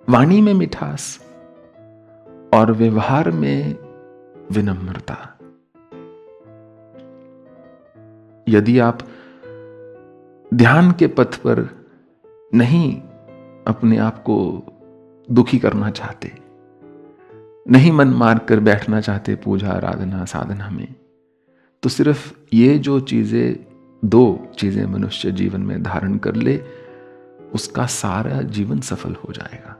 वाणी में मिठास और व्यवहार में विनम्रता। यदि आप ध्यान के पथ पर नहीं अपने आप को दुखी करना चाहते, नहीं मन मार कर बैठना चाहते पूजा आराधना साधना में, तो सिर्फ ये जो चीजें, दो चीजें मनुष्य जीवन में धारण कर ले, उसका सारा जीवन सफल हो जाएगा।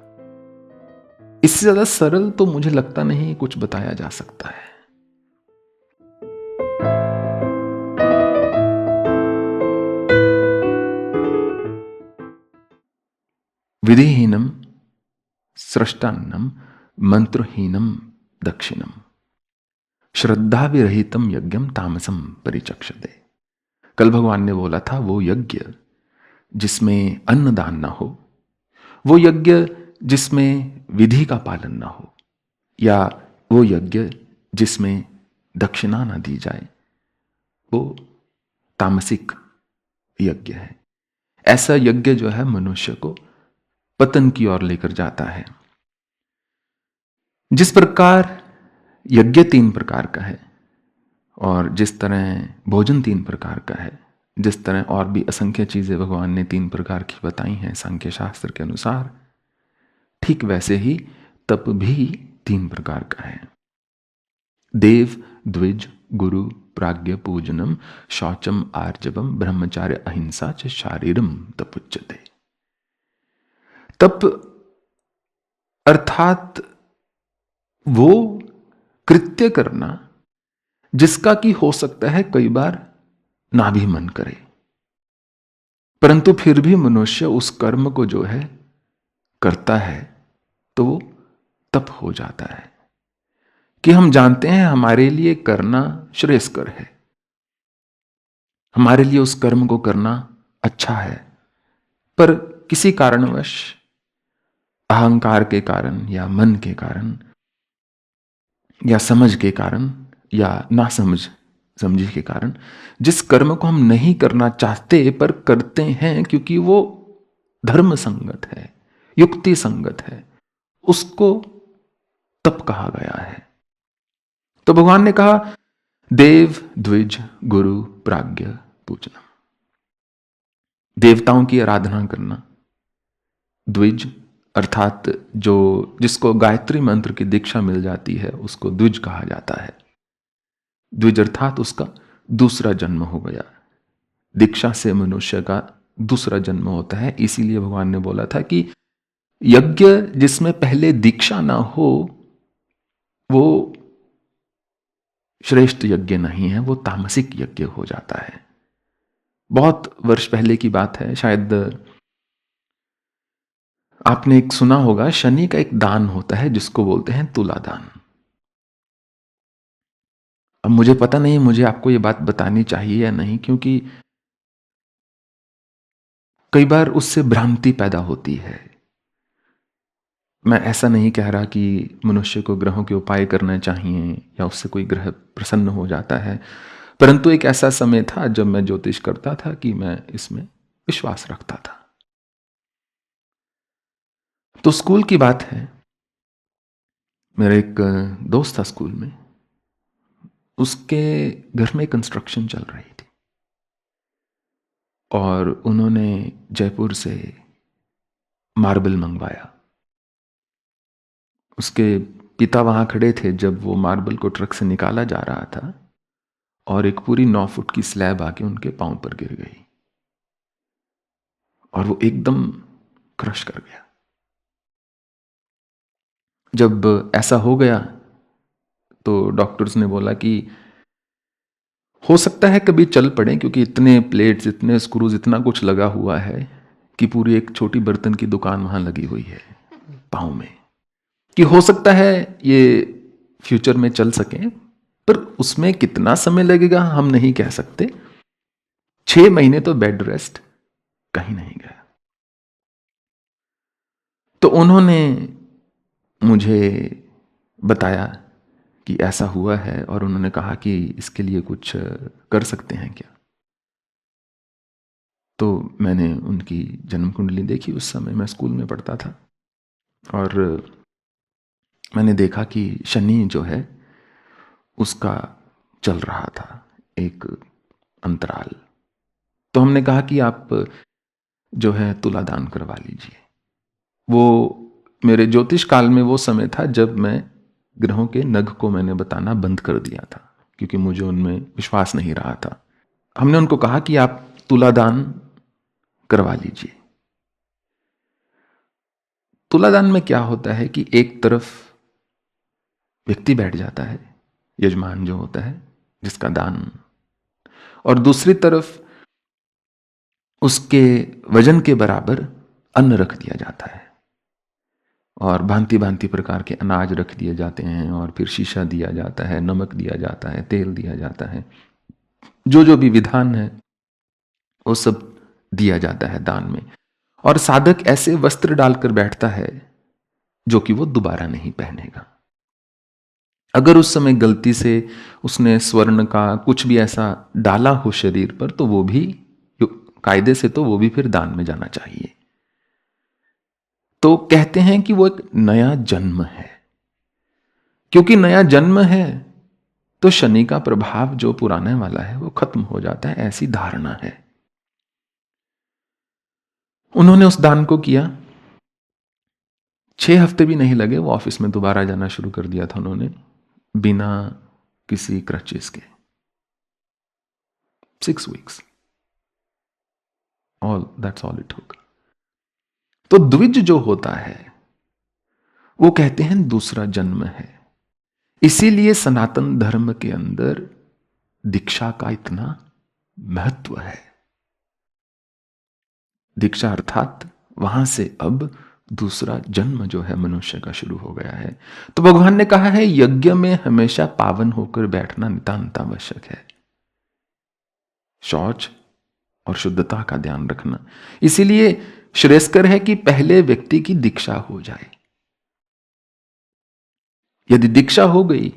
इससे ज्यादा सरल तो मुझे लगता नहीं कुछ बताया जा सकता है। विधिहीनम सृष्टान्नम मंत्रहीनम दक्षिणम श्रद्धा विरहितम यज्ञम तामसम परिचक्षते। कल भगवान ने बोला था वो यज्ञ जिसमें अन्नदान ना हो, वो यज्ञ जिसमें विधि का पालन ना हो, या वो यज्ञ जिसमें दक्षिणा ना दी जाए, वो तामसिक यज्ञ है। ऐसा यज्ञ जो है मनुष्य को पतन की ओर लेकर जाता है। जिस प्रकार यज्ञ 3 प्रकार का है और जिस तरह भोजन 3 प्रकार का है, जिस तरह और भी असंख्य चीजें भगवान ने 3 प्रकार की बताई हैं सांख्य शास्त्र के अनुसार, ठीक वैसे ही तप भी 3 प्रकार का है। देव द्विज गुरु प्राज्ञ पूजनम शौचम आर्जवम ब्रह्मचार्य अहिंसा च शारीरम तपुच्यते। तप अर्थात वो कृत्य करना जिसका कि हो सकता है कई बार ना भी मन करे, परंतु फिर भी मनुष्य उस कर्म को जो है करता है तो वो तप हो जाता है कि हम जानते हैं हमारे लिए करना श्रेयस्कर है, हमारे लिए उस कर्म को करना अच्छा है, पर किसी कारणवश अहंकार के कारण या मन के कारण या समझ के कारण या ना समझी के कारण जिस कर्म को हम नहीं करना चाहते पर करते हैं क्योंकि वो धर्म संगत है, युक्ति संगत है, उसको तप कहा गया है। तो भगवान ने कहा देव द्विज गुरु प्राज्ञ पूजनम। देवताओं की आराधना करना, द्विज अर्थात जो जिसको गायत्री मंत्र की दीक्षा मिल जाती है उसको द्विज कहा जाता है। द्विज अर्थात उसका दूसरा जन्म हो गया। दीक्षा से मनुष्य का दूसरा जन्म होता है। इसीलिए भगवान ने बोला था कि यज्ञ जिसमें पहले दीक्षा ना हो वो श्रेष्ठ यज्ञ नहीं है, वो तामसिक यज्ञ हो जाता है। बहुत वर्ष पहले की बात है, शायद आपने एक सुना होगा, शनि का एक दान होता है जिसको बोलते हैं तुला दान। अब मुझे पता नहीं मुझे आपको ये बात बतानी चाहिए या नहीं, क्योंकि कई बार उससे भ्रांति पैदा होती है। मैं ऐसा नहीं कह रहा कि मनुष्य को ग्रहों के उपाय करने चाहिए या उससे कोई ग्रह प्रसन्न हो जाता है, परंतु एक ऐसा समय था जब मैं ज्योतिष करता था कि मैं इसमें विश्वास रखता था। तो स्कूल की बात है, मेरा एक दोस्त था स्कूल में, उसके घर में कंस्ट्रक्शन चल रही थी और उन्होंने जयपुर से मार्बल मंगवाया। उसके पिता वहां खड़े थे जब वो मार्बल को ट्रक से निकाला जा रहा था और एक पूरी 9 फुट की स्लैब आके उनके पांव पर गिर गई और वो एकदम क्रश कर गया। जब ऐसा हो गया तो डॉक्टर्स ने बोला कि हो सकता है कभी चल पड़े, क्योंकि इतने प्लेट्स, इतने स्क्रूज, इतना कुछ लगा हुआ है कि पूरी एक छोटी बर्तन की दुकान वहां लगी हुई है पांव में, कि हो सकता है ये फ्यूचर में चल सके, पर उसमें कितना समय लगेगा हम नहीं कह सकते। 6 महीने तो बेड रेस्ट, कहीं नहीं गया। तो उन्होंने मुझे बताया कि ऐसा हुआ है और उन्होंने कहा कि इसके लिए कुछ कर सकते हैं क्या। तो मैंने उनकी जन्म कुंडली देखी। उस समय मैं स्कूल में पढ़ता था और मैंने देखा कि शनि जो है उसका चल रहा था एक अंतराल। तो हमने कहा कि आप जो है तुला दान करवा लीजिए। वो मेरे ज्योतिष काल में वो समय था जब मैं ग्रहों के नग को मैंने बताना बंद कर दिया था, क्योंकि मुझे उनमें विश्वास नहीं रहा था। हमने उनको कहा कि आप तुला दान करवा लीजिए। तुला दान में क्या होता है कि एक तरफ व्यक्ति बैठ जाता है, यजमान जो होता है जिसका दान, और दूसरी तरफ उसके वजन के बराबर अन्न रख दिया जाता है, और भांति भांति प्रकार के अनाज रख दिए जाते हैं, और फिर शीशा दिया जाता है, नमक दिया जाता है, तेल दिया जाता है, जो जो भी विधान है वो सब दिया जाता है दान में। और साधक ऐसे वस्त्र डालकर बैठता है जो कि वो दोबारा नहीं पहनेगा। अगर उस समय गलती से उसने स्वर्ण का कुछ भी ऐसा डाला हो शरीर पर, तो वो भी कायदे से तो वो भी फिर दान में जाना चाहिए। तो कहते हैं कि वो एक नया जन्म है। क्योंकि नया जन्म है तो शनि का प्रभाव जो पुराने वाला है वो खत्म हो जाता है, ऐसी धारणा है। उन्होंने उस दान को किया, 6 हफ्ते भी नहीं लगे, वो ऑफिस में दोबारा जाना शुरू कर दिया था उन्होंने, बिना किसी क्रचेस के। 6 weeks, that's all it took. तो द्विज जो होता है वो कहते हैं दूसरा जन्म है। इसीलिए सनातन धर्म के अंदर दीक्षा का इतना महत्व है। दीक्षा अर्थात वहां से अब दूसरा जन्म जो है मनुष्य का शुरू हो गया है। तो भगवान ने कहा है यज्ञ में हमेशा पावन होकर बैठना नितांत आवश्यक है, शौच और शुद्धता का ध्यान रखना। इसीलिए श्रेयस्कर है कि पहले व्यक्ति की दीक्षा हो जाए। यदि दीक्षा हो गई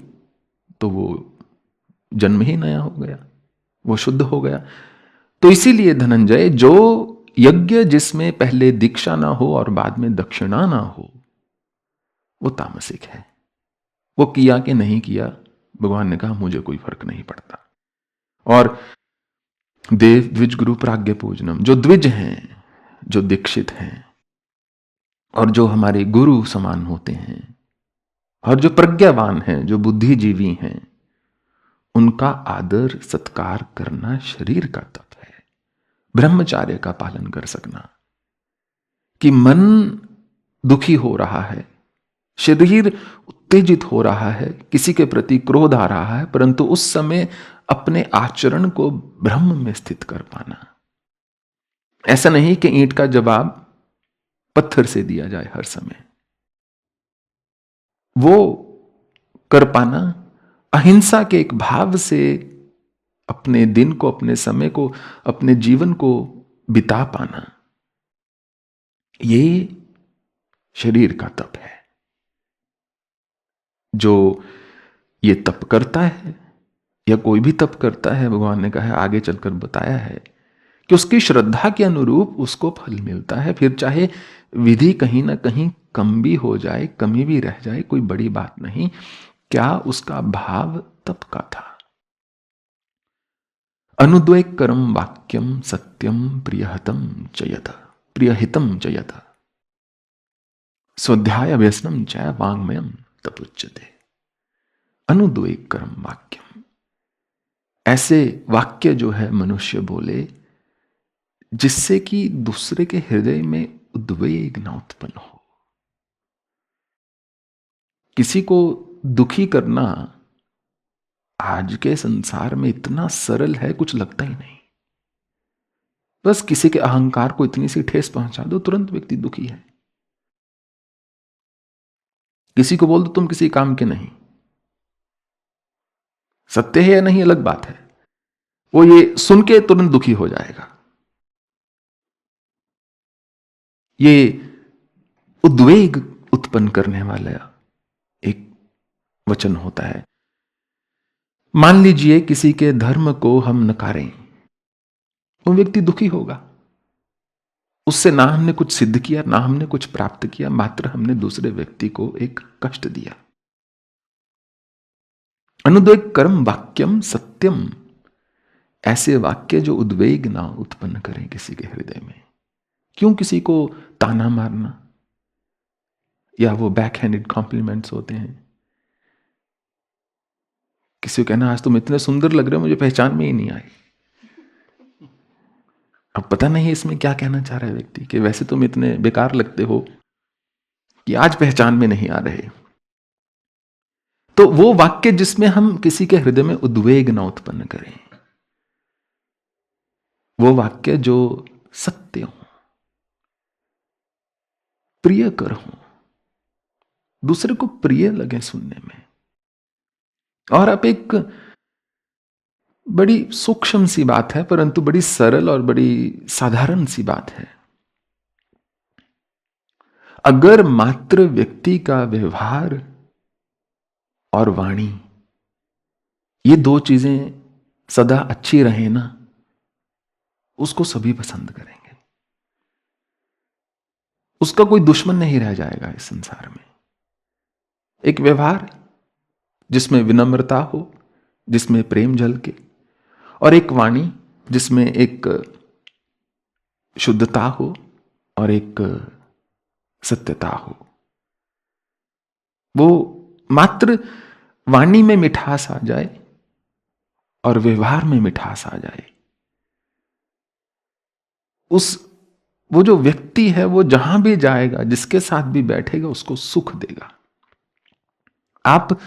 तो वो जन्म ही नया हो गया, वो शुद्ध हो गया। तो इसीलिए धनंजय, जो यज्ञ जिसमें पहले दीक्षा ना हो और बाद में दक्षिणा ना हो, वो तामसिक है। वो किया कि नहीं किया, भगवान ने कहा मुझे कोई फर्क नहीं पड़ता। और देव द्विज गुरु प्राज्ञ पूजनम, जो द्विज हैं, जो दीक्षित हैं और जो हमारे गुरु समान होते हैं, और जो प्रज्ञावान हैं, जो बुद्धिजीवी हैं, उनका आदर सत्कार करना शरीर का तप है। ब्रह्मचार्य का पालन कर सकना, कि मन दुखी हो रहा है, शरीर उत्तेजित हो रहा है, किसी के प्रति क्रोध आ रहा है, परंतु उस समय अपने आचरण को ब्रह्म में स्थित कर पाना। ऐसा नहीं कि ईंट का जवाब पत्थर से दिया जाए हर समय, वो कर पाना, अहिंसा के एक भाव से अपने दिन को, अपने समय को, अपने जीवन को बिता पाना, ये शरीर का तप है। जो ये तप करता है या कोई भी तप करता है, भगवान ने कहा है, आगे चलकर बताया है कि उसकी श्रद्धा के अनुरूप उसको फल मिलता है। फिर चाहे विधि कहीं ना कहीं कम भी हो जाए, कमी भी रह जाए, कोई बड़ी बात नहीं। क्या उसका भाव तप का था। अनुद्वैक करम वाक्यम सत्यम प्रियहितम चयत, प्रियहितम चयत, स्वाध्याय व्यसनम च वांग्मयम तपुच्यते। अनुद्वैक करम वाक्यम, ऐसे वाक्य जो है मनुष्य बोले जिससे कि दूसरे के हृदय में उद्वेग न उत्पन्न हो। किसी को दुखी करना आज के संसार में इतना सरल है, कुछ लगता ही नहीं। बस किसी के अहंकार को इतनी सी ठेस पहुंचा दो, तुरंत व्यक्ति दुखी है। किसी को बोल दो तुम किसी काम के नहीं, सत्य है या नहीं अलग बात है, वो ये सुन के तुरंत दुखी हो जाएगा। ये उद्वेग उत्पन्न करने वाला एक वचन होता है। मान लीजिए किसी के धर्म को हम नकारें, वो व्यक्ति दुखी होगा। उससे ना हमने कुछ सिद्ध किया, ना हमने कुछ प्राप्त किया, मात्र हमने दूसरे व्यक्ति को एक कष्ट दिया। अनुद्वेग कर्म वाक्यम सत्यम, ऐसे वाक्य जो उद्वेग ना उत्पन्न करें किसी के हृदय में। क्यों किसी को ताना मारना, या वो बैक हैंडेड कॉम्प्लीमेंट्स होते हैं, किसी को कहना आज तुम इतने सुंदर लग रहे हो, मुझे पहचान में ही नहीं आई। अब पता नहीं इसमें क्या कहना चाह रहा है व्यक्ति, कि वैसे तुम इतने बेकार लगते हो कि आज पहचान में नहीं आ रहे। तो वो वाक्य जिसमें हम किसी के हृदय में उद्वेग ना उत्पन्न करें, वो वाक्य जो सत्य हो, प्रिय कर हो, दूसरे को प्रिय लगे सुनने में। और अब एक बड़ी सूक्ष्म सी बात है, परंतु बड़ी सरल और बड़ी साधारण सी बात है। अगर मात्र व्यक्ति का व्यवहार और वाणी, ये दो चीजें सदा अच्छी रहे ना, उसको सभी पसंद करेंगे। उसका कोई दुश्मन नहीं रह जाएगा इस संसार में। एक व्यवहार जिसमें विनम्रता हो, जिसमें प्रेम झलके, और एक वाणी जिसमें एक शुद्धता हो और एक सत्यता हो। वो मात्र वाणी में मिठास आ जाए और व्यवहार में मिठास आ जाए, वो जो व्यक्ति है वो जहां भी जाएगा, जिसके साथ भी बैठेगा, उसको सुख देगा। आप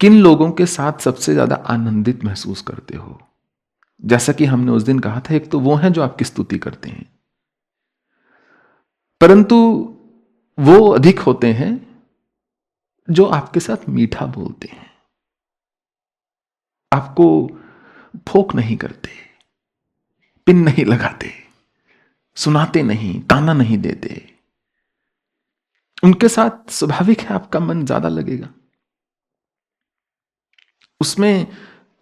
किन लोगों के साथ सबसे ज्यादा आनंदित महसूस करते हो? जैसा कि हमने उस दिन कहा था, एक तो वो हैं जो आपकी स्तुति करते हैं, परंतु वो अधिक होते हैं जो आपके साथ मीठा बोलते हैं, आपको फोक नहीं करते, पिन नहीं लगाते, सुनाते नहीं, ताना नहीं देते। उनके साथ स्वाभाविक है आपका मन ज्यादा लगेगा। उसमें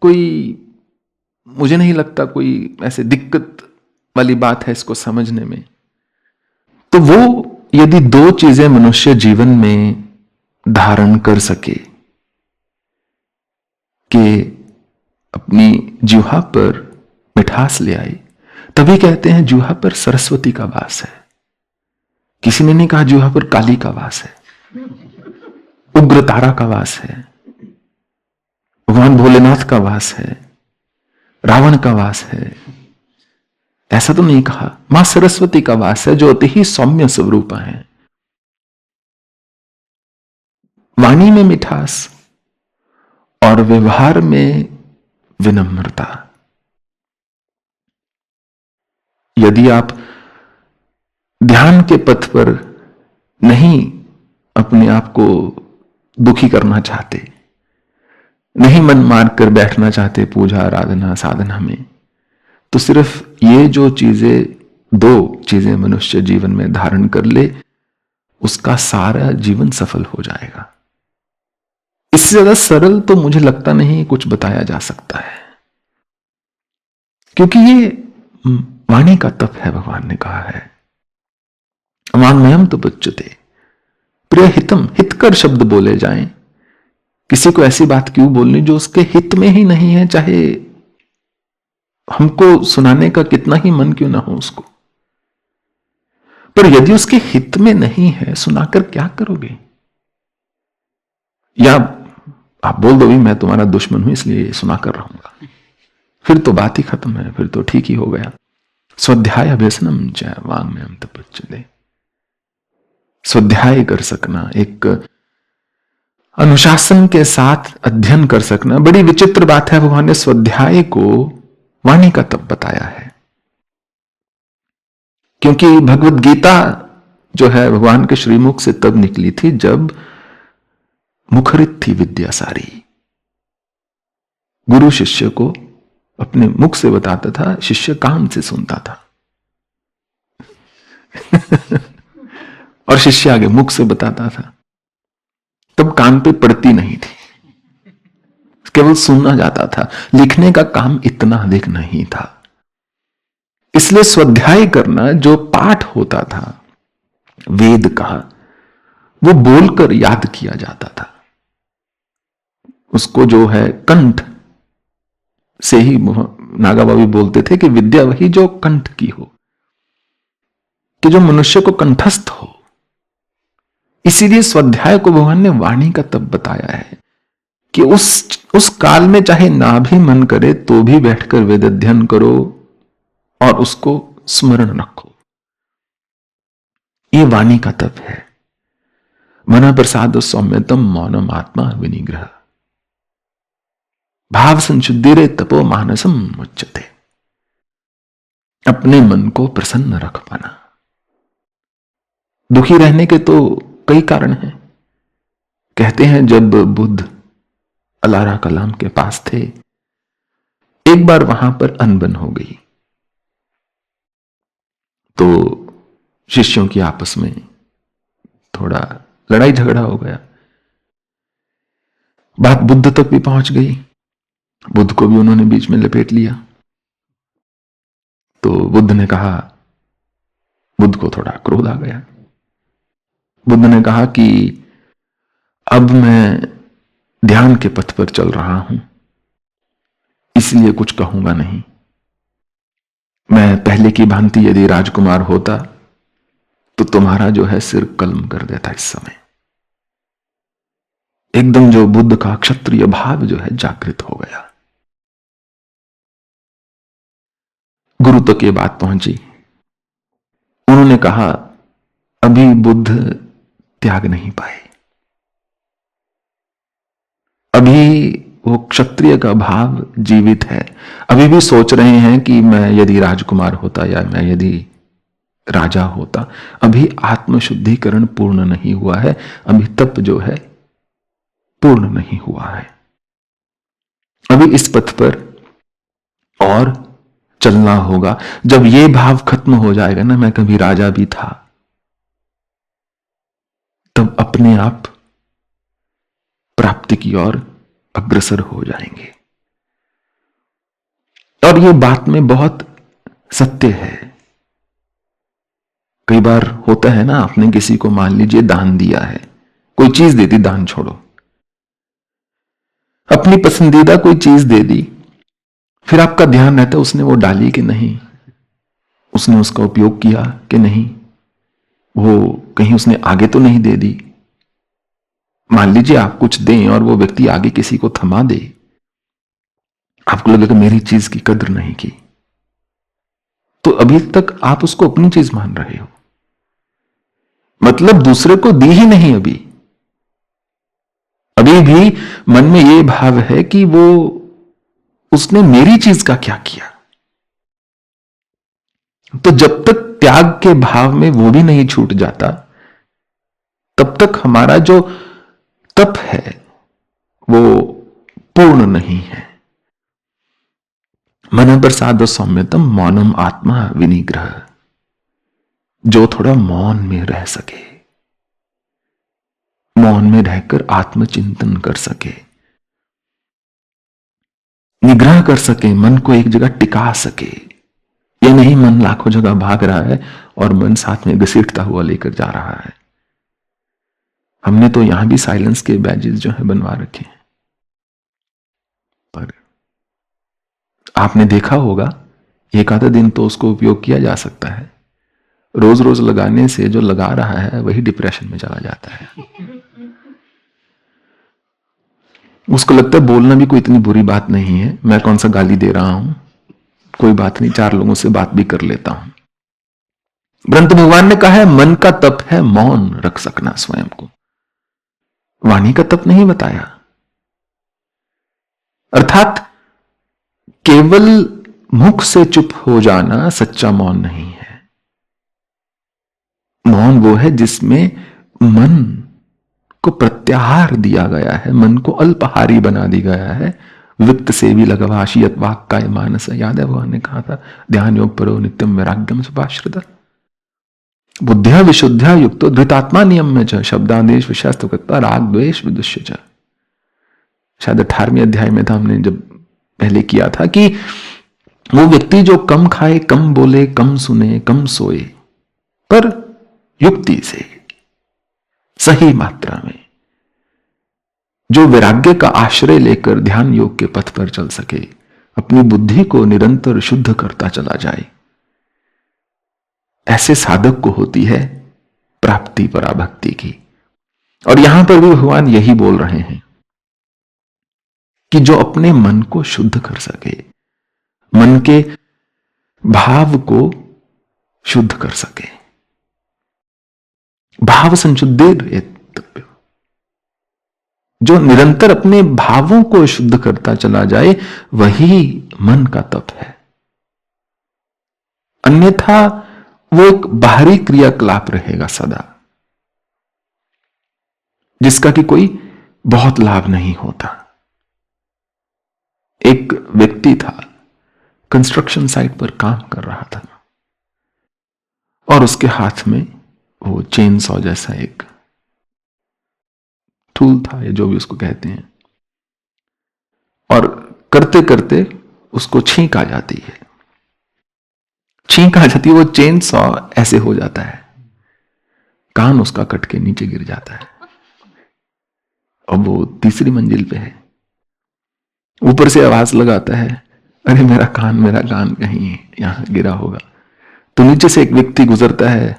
कोई, मुझे नहीं लगता कोई ऐसे दिक्कत वाली बात है इसको समझने में। तो वो यदि दो चीजें मनुष्य जीवन में धारण कर सके, कि अपनी जिह्वा पर मिठास ले आए, तभी कहते हैं जिह्वा पर सरस्वती का वास है। किसी ने नहीं कहा जिह्वा पर काली का वास है, उग्र तारा का वास है, भगवान भोलेनाथ का वास है, रावण का वास है। ऐसा तो नहीं कहा। मां सरस्वती का वास है, जो अति ही सौम्य स्वरूपा है। वाणी में मिठास और व्यवहार में विनम्रता। यदि आप ध्यान के पथ पर नहीं अपने आप को दुखी करना चाहते, नहीं मन मार कर बैठना चाहते पूजा आराधना साधना में, तो सिर्फ ये जो चीजें, दो चीजें मनुष्य जीवन में धारण कर ले, उसका सारा जीवन सफल हो जाएगा। इससे ज्यादा सरल तो मुझे लगता नहीं कुछ बताया जा सकता है, क्योंकि ये वाणी का तप है। भगवान ने कहा है वाङ्मयम् तपोच्यते, प्रिय हितम, हितकर शब्द बोले जाएं। किसी को ऐसी बात क्यों बोलनी जो उसके हित में ही नहीं है, चाहे हमको सुनाने का कितना ही मन क्यों ना हो उसको। पर यदि उसके हित में नहीं है, सुनाकर क्या करोगे? या आप बोल दो भी मैं तुम्हारा दुश्मन हूं इसलिए सुनाकर रहूंगा, फिर तो बात ही खत्म है, फिर तो ठीक ही हो गया। स्वाध्याय अभ्यसनम च वाङ्मयम् तपोच्यते। स्वाध्याय कर सकना, एक अनुशासन के साथ अध्ययन कर सकना। बड़ी विचित्र बात है, भगवान ने स्वाध्याय को वाणी का तप बताया है, क्योंकि भगवत गीता जो है भगवान के श्रीमुख से तब निकली थी जब मुखरित थी विद्या सारी। गुरु शिष्य को अपने मुख से बताता था, शिष्य कान से सुनता था और शिष्य आगे मुख से बताता था। तब कान पे पड़ती नहीं थी, केवल सुनना जाता था। लिखने का काम इतना अधिक नहीं था। इसलिए स्वाध्याय करना, जो पाठ होता था वेद का, वो बोलकर याद किया जाता था। उसको जो है कंठ से ही नागा बाबा बोलते थे कि विद्या वही जो कंठ की हो, कि जो मनुष्य को कंठस्थ हो। इसीलिए स्वाध्याय को भगवान ने वाणी का तब बताया है कि उस काल में चाहे ना भी मन करे तो भी बैठकर वेद अध्ययन करो और उसको स्मरण रखो। ये वाणी का तप है। मन प्रसाद सौम्यतम मौनम आत्मा विनिग्रह भाव संशुद्धिरे तपो मानसम मुच्यते। अपने मन को प्रसन्न रख पाना। दुखी रहने के तो कई कारण हैं। कहते हैं जब बुद्ध अलारा कलाम के पास थे, एक बार वहां पर अनबन हो गई, तो शिष्यों की आपस में थोड़ा लड़ाई झगड़ा हो गया। बात बुद्ध तक भी पहुंच गई, बुद्ध को भी उन्होंने बीच में लपेट लिया। तो बुद्ध ने कहा, बुद्ध को थोड़ा क्रोध आ गया। बुद्ध ने कहा कि अब मैं ध्यान के पथ पर चल रहा हूं, इसलिए कुछ कहूंगा नहीं। मैं पहले की भांति यदि राजकुमार होता तो तुम्हारा जो है सिर कलम कर देता। इस समय एकदम जो बुद्ध का क्षत्रिय भाव जो है जागृत हो गया। गुरु तक ये बात पहुंची। उन्होंने कहा, अभी बुद्ध त्याग नहीं पाए, अभी वो क्षत्रिय का भाव जीवित है। अभी भी सोच रहे हैं कि मैं यदि राजकुमार होता या मैं यदि राजा होता। अभी आत्मशुद्धिकरण पूर्ण नहीं हुआ है, अभी तप जो है पूर्ण नहीं हुआ है। अभी इस पथ पर और चलना होगा। जब ये भाव खत्म हो जाएगा ना, मैं कभी राजा भी था, तब अपने आप प्राप्ति की ओर अग्रसर हो जाएंगे। और ये बात में बहुत सत्य है। कई बार होता है ना, आपने किसी को मान लीजिए दान दिया है, कोई चीज दे दी, दान छोड़ो, अपनी पसंदीदा कोई चीज दे दी, फिर आपका ध्यान रहता है उसने वो डाली कि नहीं, उसने उसका उपयोग किया कि नहीं, वो कहीं उसने आगे तो नहीं दे दी। मान लीजिए आप कुछ दें और वो व्यक्ति आगे किसी को थमा दे, आपको लगेगा मेरी चीज की कद्र नहीं की, तो अभी तक आप उसको अपनी चीज मान रहे हो, मतलब दूसरे को दी ही नहीं। अभी भी मन में ये भाव है कि वो उसने मेरी चीज का क्या किया। तो जब तक त्याग के भाव में वो भी नहीं छूट जाता, तब तक हमारा जो तप है वो पूर्ण नहीं है। मन प्रसाद सौम्यतम मौनम आत्मा विनिग्रह। जो थोड़ा मौन में रह सके, मौन में रहकर आत्मचिंतन कर सके, निग्रह कर सके, मन को एक जगह टिका सके। ये नहीं मन लाखों जगह भाग रहा है और मन साथ में घसीटता हुआ लेकर जा रहा है। हमने तो यहां भी साइलेंस के बैजेस जो है बनवा रखे हैं, पर आपने देखा होगा एक आधा दिन तो उसको उपयोग किया जा सकता है। रोज रोज लगाने से जो लगा रहा है वही डिप्रेशन में चला जाता है। उसको लगता है बोलना भी कोई इतनी बुरी बात नहीं है, मैं कौन सा गाली दे रहा हूं, कोई बात नहीं, चार लोगों से बात भी कर लेता हूं। परंतु भगवान ने कहा है मन का तप है मौन रख सकना स्वयं को, वाणी का तप नहीं बताया। अर्थात केवल मुख से चुप हो जाना सच्चा मौन नहीं है। मौन वो है जिसमें मन को प्रत्याहार दिया गया है, मन को अल्पहारी बना दिया गया है। वित्त से भी लगवाशियत वाक काय मानस। याद है भगवान ने कहा था, ध्यान योग परो नित्यम वैराग्यम सुभाश्रित बुद्धिया विशुद्धिया युक्तो धृतात्मा नियम में च शब्दादेश विषयस्तुकता राग द्वेष विदुष्य च। शायद 18वें अध्याय में था, हमने जब पहले किया था कि वो व्यक्ति जो कम खाए, कम बोले, कम सुने, कम सोए, पर युक्ति से, सही मात्रा में, जो वैराग्य का आश्रय लेकर ध्यान योग के पथ पर चल सके, अपनी बुद्धि को निरंतर शुद्ध करता चला जाए, ऐसे साधक को होती है प्राप्ति पराभक्ति की। और यहां पर भी भगवान यही बोल रहे हैं कि जो अपने मन को शुद्ध कर सके, मन के भाव को शुद्ध कर सके, भाव संशुद्धि, जो निरंतर अपने भावों को शुद्ध करता चला जाए, वही मन का तप है। अन्यथा वो एक बाहरी क्रियाकलाप रहेगा सदा, जिसका कि कोई बहुत लाभ नहीं होता। एक व्यक्ति था, कंस्ट्रक्शन साइट पर काम कर रहा था, और उसके हाथ में वो चेन सॉ जैसा एक टूल था, या जो भी उसको कहते हैं, और करते करते उसको छींक आ जाती है। छींक आ जाती है, वो चेन सॉ ऐसे हो जाता है, कान उसका कट के नीचे गिर जाता है। अब वो तीसरी मंजिल पे है, ऊपर से आवाज लगाता है, अरे मेरा कान कहीं यहां गिरा होगा। तो नीचे से एक व्यक्ति गुजरता है,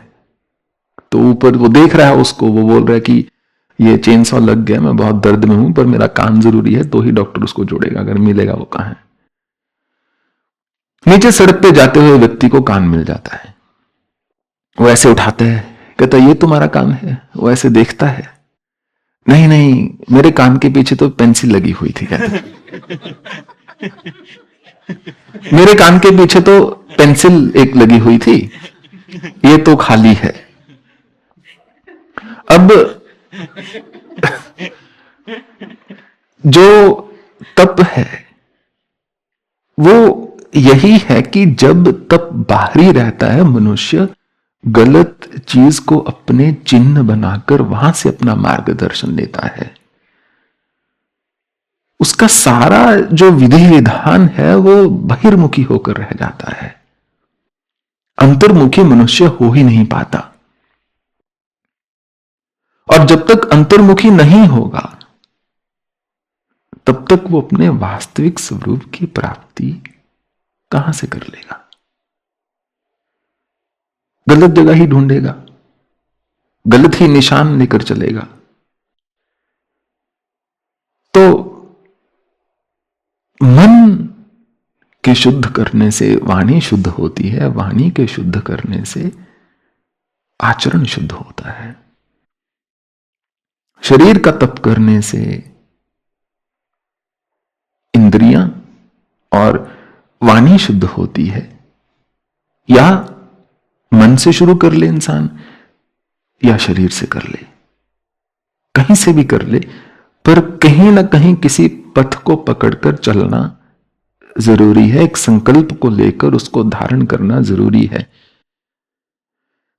तो ऊपर वो देख रहा है उसको, वो बोल रहा है कि ये चेन सॉ लग गया, मैं बहुत दर्द में हूं, पर मेरा कान जरूरी है, तो ही डॉक्टर उसको जोड़ेगा, अगर मिलेगा वो कहां है। नीचे सड़क पे जाते हुए व्यक्ति को कान मिल जाता है, वो ऐसे उठाता है, कहता है ये तुम्हारा कान है। वो ऐसे देखता है, नहीं नहीं, मेरे कान के पीछे तो पेंसिल लगी हुई थी, कहता मेरे कान के पीछे तो पेंसिल एक लगी हुई थी, ये तो खाली है। अब जो तप है वो यही है कि जब तप बाहरी रहता है, मनुष्य गलत चीज को अपने चिन्ह बनाकर वहां से अपना मार्गदर्शन लेता है। उसका सारा जो विधि विधान है वो बहिर्मुखी होकर रह जाता है, अंतर्मुखी मनुष्य हो ही नहीं पाता। और जब तक अंतर्मुखी नहीं होगा, तब तक वो अपने वास्तविक स्वरूप की प्राप्ति कहां से कर लेगा? गलत जगह ही ढूंढेगा, गलत ही निशान लेकर चलेगा। तो मन के शुद्ध करने से वाणी शुद्ध होती है, वाणी के शुद्ध करने से आचरण शुद्ध होता है, शरीर का तप करने से इंद्रियां और वाणी शुद्ध होती है। या मन से शुरू कर ले इंसान, या शरीर से कर ले, कहीं से भी कर ले, पर कहीं ना कहीं किसी पथ को पकड़कर चलना जरूरी है, एक संकल्प को लेकर उसको धारण करना जरूरी है।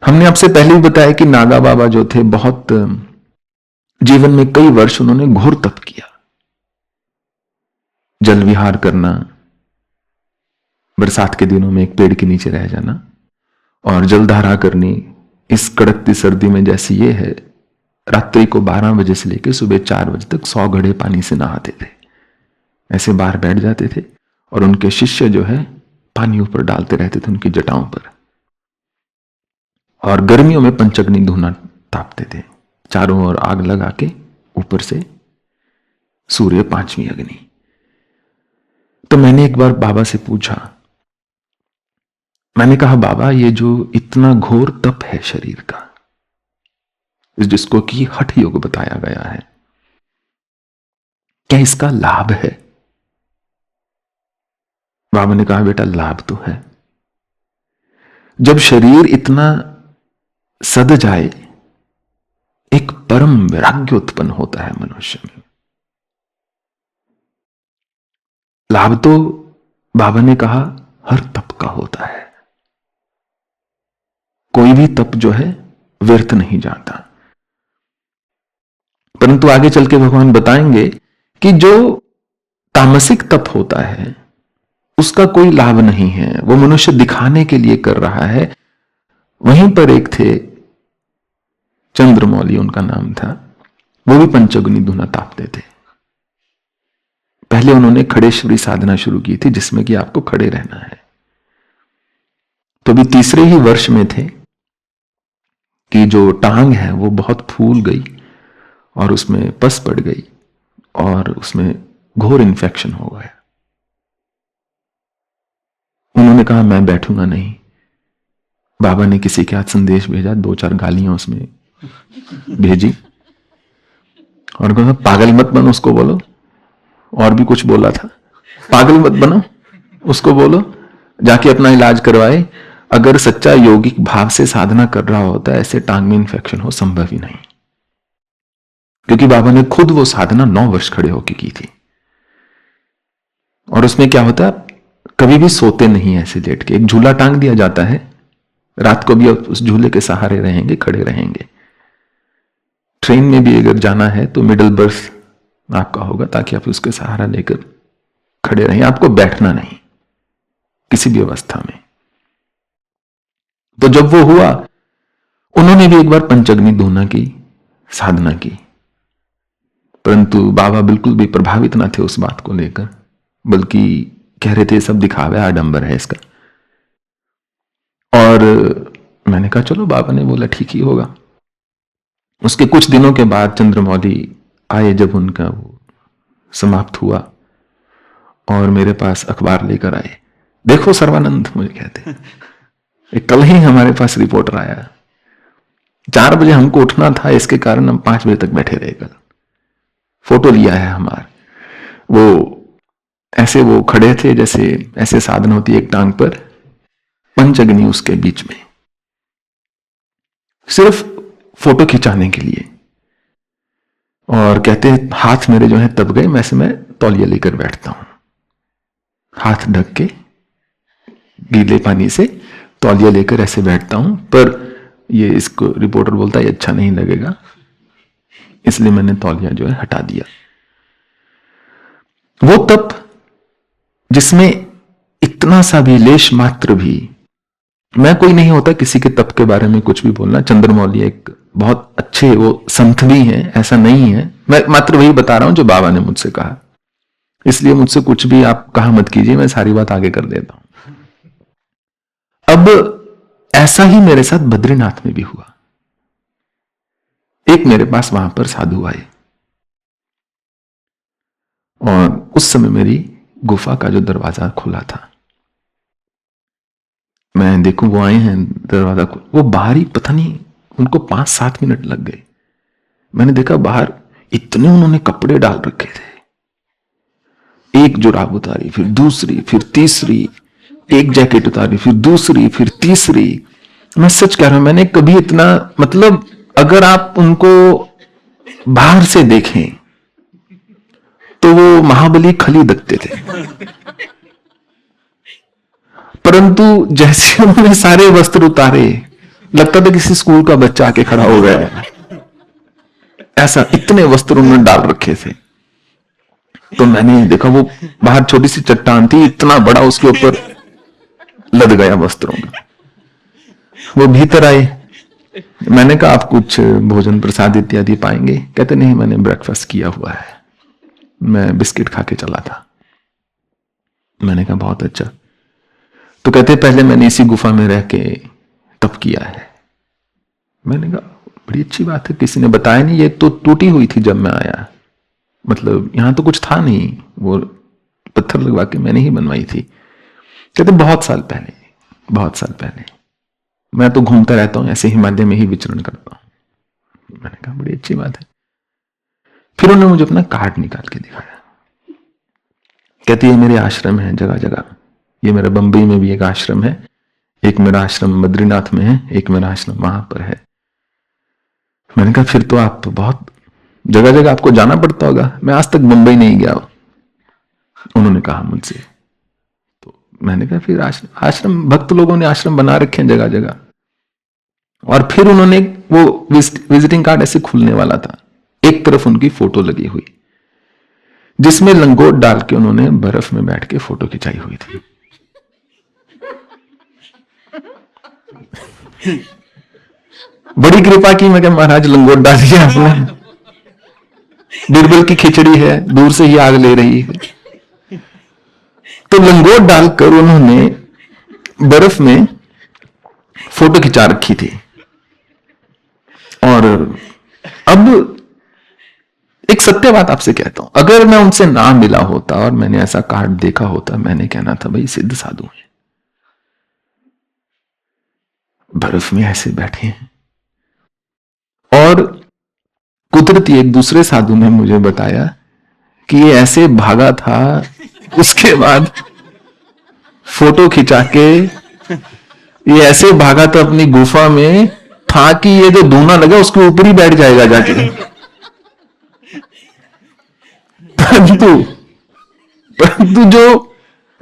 हमने आपसे पहले ही बताया कि नागा बाबा जो थे, बहुत जीवन में कई वर्ष उन्होंने घोर तप किया, जल विहार करना, बरसात के दिनों में एक पेड़ के नीचे रह जाना, और जलधारा करनी। इस कड़कती सर्दी में जैसी ये है, रात्रि को 12 बजे से लेकर सुबह 4 बजे तक 100 घड़े पानी से नहाते थे। ऐसे बाहर बैठ जाते थे और उनके शिष्य जो है पानी ऊपर डालते रहते थे उनकी जटाओं पर, और गर्मियों में पंचअग्नि धूना तापते थे, चारों ओर आग लगा के ऊपर से सूर्य 5वीं अग्नि। तो मैंने एक बार बाबा से पूछा, मैंने कहा बाबा, ये जो इतना घोर तप है शरीर का, जिसको कि हठ योग बताया गया है, क्या इसका लाभ है? बाबा ने कहा, बेटा लाभ तो है। जब शरीर इतना सद जाए, एक परम वैराग्य उत्पन्न होता है मनुष्य में। लाभ तो बाबा ने कहा हर तप का होता है, कोई भी तप जो है व्यर्थ नहीं जाता। परंतु आगे चल के भगवान बताएंगे कि जो तामसिक तप होता है, उसका कोई लाभ नहीं है, वो मनुष्य दिखाने के लिए कर रहा है। वहीं पर एक थे चंद्रमौली उनका नाम था, वो भी पंचअग्नि धूना तापते थे। पहले उन्होंने खड़ेश्वरी साधना शुरू की थी, जिसमें कि आपको खड़े रहना है। तो भी तीसरे ही वर्ष में थे कि जो टांग है वो बहुत फूल गई और उसमें पस पड़ गई और उसमें घोर इन्फेक्शन हो गया। उन्होंने कहा मैं बैठूंगा नहीं। बाबा ने किसी के हाथ संदेश भेजा, 2-4 गालियां उसमें भेजी और कहा पागल मत बनो, उसको बोलो। और भी कुछ बोला था, पागल मत बनो, उसको बोलो जाके अपना इलाज करवाए। अगर सच्चा योगिक भाव से साधना कर रहा होता है, ऐसे टांग में इन्फेक्शन हो संभव ही नहीं। क्योंकि बाबा ने खुद वो साधना 9 वर्ष खड़े होकर की थी। और उसमें क्या होता है, कभी भी सोते नहीं ऐसे लेट के। एक झूला टांग दिया जाता है, रात को भी उस झूले के सहारे रहेंगे, खड़े रहेंगे। ट्रेन में भी अगर जाना है तो मिडिल बर्थ आपका होगा, ताकि आप उसके सहारा लेकर खड़े रहें, आपको बैठना नहीं किसी भी अवस्था में। तो जब वो हुआ, उन्होंने भी एक बार पंचअग्नि धूना की साधना की, परंतु बाबा बिल्कुल भी प्रभावित ना थे उस बात को लेकर, बल्कि कह रहे थे सब दिखावा, आडंबर है इसका। और मैंने कहा चलो, बाबा ने बोला ठीक ही होगा। उसके कुछ दिनों के बाद चंद्रमौली आए, जब उनका वो समाप्त हुआ और मेरे पास अखबार लेकर आए। देखो सर्वानंद, मुझे कहते कल ही हमारे पास रिपोर्टर आया, 4 बजे हमको उठना था, इसके कारण हम 5 बजे तक बैठे रहे। कल फोटो लिया है हमारा, वो ऐसे वो खड़े थे जैसे ऐसे साधना होती है, एक टांग पर पंचअग्नि उसके बीच में, सिर्फ फोटो खिंचाने के लिए। और कहते हाथ मेरे जो है तब गए, मैं तौलिया लेकर बैठता हूं, हाथ ढक के गीले पानी से तौलिया लेकर ऐसे बैठता हूं। पर ये इसको रिपोर्टर बोलता है अच्छा नहीं लगेगा, इसलिए मैंने तौलिया जो है हटा दिया। वो तप जिसमें इतना सा भी लेश मात्र भी, मैं कोई नहीं होता किसी के तप के बारे में कुछ भी बोलना। चंद्रमौली एक बहुत अच्छे वो संत भी हैं, ऐसा नहीं है, मैं मात्र वही बता रहा हूं जो बाबा ने मुझसे कहा। इसलिए मुझसे कुछ भी आप कहा मत कीजिए, मैं सारी बात आगे कर देता हूं। अब ऐसा ही मेरे साथ बद्रीनाथ में भी हुआ। एक मेरे पास वहां पर साधु आए और उस समय मेरी गुफा का जो दरवाजा खुला था, मैं देखूं वो आए हैं, दरवाजा वो बाहर ही, पता नहीं उनको 5-7 मिनट लग गए। मैंने देखा बाहर इतने उन्होंने कपड़े डाल रखे थे, एक जुराब उतारी, फिर दूसरी, फिर तीसरी, एक जैकेट उतारी, फिर दूसरी, फिर तीसरी। मैं सच कह रहा हूं, मैंने कभी इतना, मतलब अगर आप उनको बाहर से देखें तो वो महाबली खली दिखते थे, परंतु जैसे उन्होंने सारे वस्त्र उतारे, लगता था किसी स्कूल का बच्चा आके खड़ा हो गया है, ऐसा इतने वस्त्र उन्होंने डाल रखे थे। तो मैंने देखा वो बाहर छोटी सी चट्टान थी, इतना बड़ा उसके ऊपर लद गया वस्त्रों का। वो भीतर आए, मैंने कहा आप कुछ भोजन प्रसाद इत्यादि पाएंगे? कहते नहीं, मैंने ब्रेकफास्ट किया हुआ है, मैं बिस्किट खा के चला था। मैंने कहा बहुत अच्छा। तो कहते पहले मैंने इसी गुफा में रह के तप किया है। मैंने कहा बड़ी अच्छी बात है, किसी ने बताया नहीं, ये तो टूटी हुई थी जब मैं आया, मतलब यहां तो कुछ था नहीं, वो पत्थर लगवा के मैंने ही बनवाई थी। कहते बहुत साल पहले, बहुत साल पहले। मैं तो घूमता रहता हूं ऐसे, हिमालय में ही विचरण करता हूं। मैंने कहा बड़ी अच्छी बात है। फिर उन्होंने मुझे अपना कार्ड निकाल के दिखाया। कहती है मेरे आश्रम है जगह जगह, ये मेरा बंबई में भी एक आश्रम है, एक मेरा आश्रम बद्रीनाथ में है, एक मेरा आश्रम वहां पर है। मैंने कहा फिर तो आप बहुत जगह जगह आपको जाना पड़ता होगा, मैं आज तक मुंबई नहीं गया। उन्होंने कहा मुझसे। तो मैंने कहा फिर आश्रम भक्त लोगों ने आश्रम बना रखे हैं जगह जगह। और फिर उन्होंने वो विजिटिंग कार्ड ऐसे खुलने वाला था, एक तरफ उनकी फोटो लगी हुई, जिसमें लंगोट डाल के उन्होंने बर्फ में बैठ के फोटो खिंचाई हुई थी। बड़ी कृपा की, मैं क्या महाराज लंगोट डाल दिया आपने, बीरबल की खिचड़ी है, दूर से ही आग ले रही है। तो लंगोट डालकर उन्होंने बर्फ में फोटो खिंचा रखी थी। और अब एक सत्य बात आपसे कहता हूं, अगर मैं उनसे ना मिला होता और मैंने ऐसा कार्ड देखा होता, मैंने कहना था भाई सिद्ध साधु हैं, बर्फ में ऐसे बैठे हैं। और कुदरती एक दूसरे साधु ने मुझे बताया कि ये ऐसे भागा था, उसके बाद फोटो खिंचा के ये ऐसे भागा था अपनी गुफा में, था कि ये जो धूना लगा उसके ऊपर ही बैठ जाएगा जाके। परंतु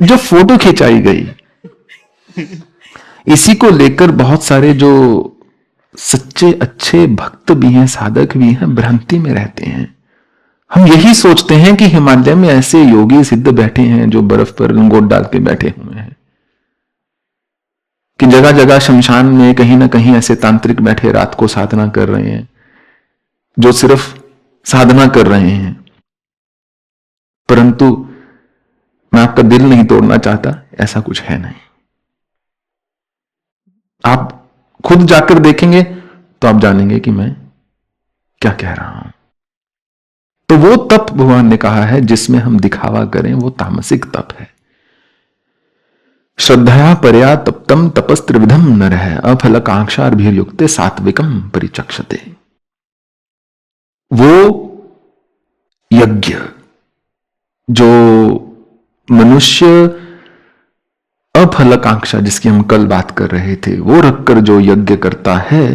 जो फोटो खिंचाई गई, इसी को लेकर बहुत सारे जो सच्चे अच्छे भक्त भी हैं, साधक भी हैं, भ्रांति में रहते हैं। हम यही सोचते हैं कि हिमालय में ऐसे योगी सिद्ध बैठे हैं जो बर्फ पर लंगोट डाल के बैठे हुए हैं, कि जगह जगह शमशान में कहीं ना कहीं ऐसे तांत्रिक बैठे रात को साधना कर रहे हैं, जो सिर्फ साधना कर रहे हैं। परंतु मैं आपका दिल नहीं तोड़ना चाहता, ऐसा कुछ है नहीं। आप खुद जाकर देखेंगे तो आप जानेंगे कि मैं क्या कह रहा हूं। तो वो तप भगवान ने कहा है जिसमें हम दिखावा करें, वो तामसिक तप है। श्रद्धया परया तप्तम तपस्त्रिविधम न रह अफलकांक्षार भी युक्ते सात्विकम परिचक्षते। वो यज्ञ जो मनुष्य अफलकांक्षा, जिसकी हम कल बात कर रहे थे, वो रखकर जो यज्ञ करता है,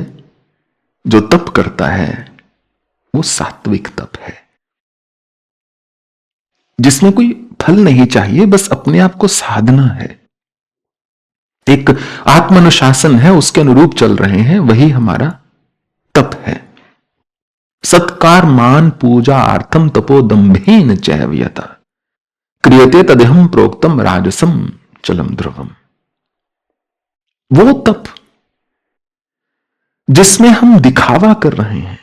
जो तप करता है, वो सात्विक तप है, जिसमें कोई फल नहीं चाहिए, बस अपने आप को साधना है, एक आत्मानुशासन है, उसके अनुरूप चल रहे हैं, वही हमारा तप है। सत्कार मान पूजा आर्थम तपो दंभेन चैवयता क्रियते तदेहम प्रोक्तम राजसम चलम ध्रुवम। वो तप जिसमें हम दिखावा कर रहे हैं,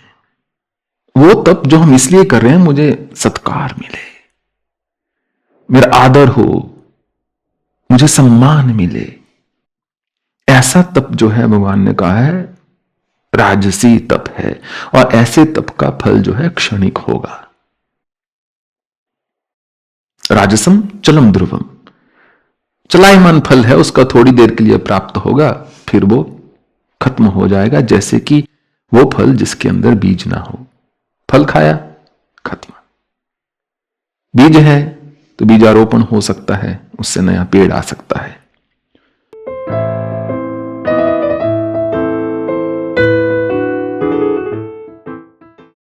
वो तप जो हम इसलिए कर रहे हैं मुझे सत्कार मिले, मेरा आदर हो, मुझे सम्मान मिले, ऐसा तप जो है भगवान ने कहा है राजसी तप है। और ऐसे तप का फल जो है क्षणिक होगा। राजसम चलम ध्रुवम, चलायमान फल है, उसका थोड़ी देर के लिए प्राप्त होगा, फिर वो खत्म हो जाएगा, जैसे कि वो फल जिसके अंदर बीज ना हो। फल खाया, खत्म। बीज है तो बीजारोपण हो सकता है, उससे नया पेड़ आ सकता है।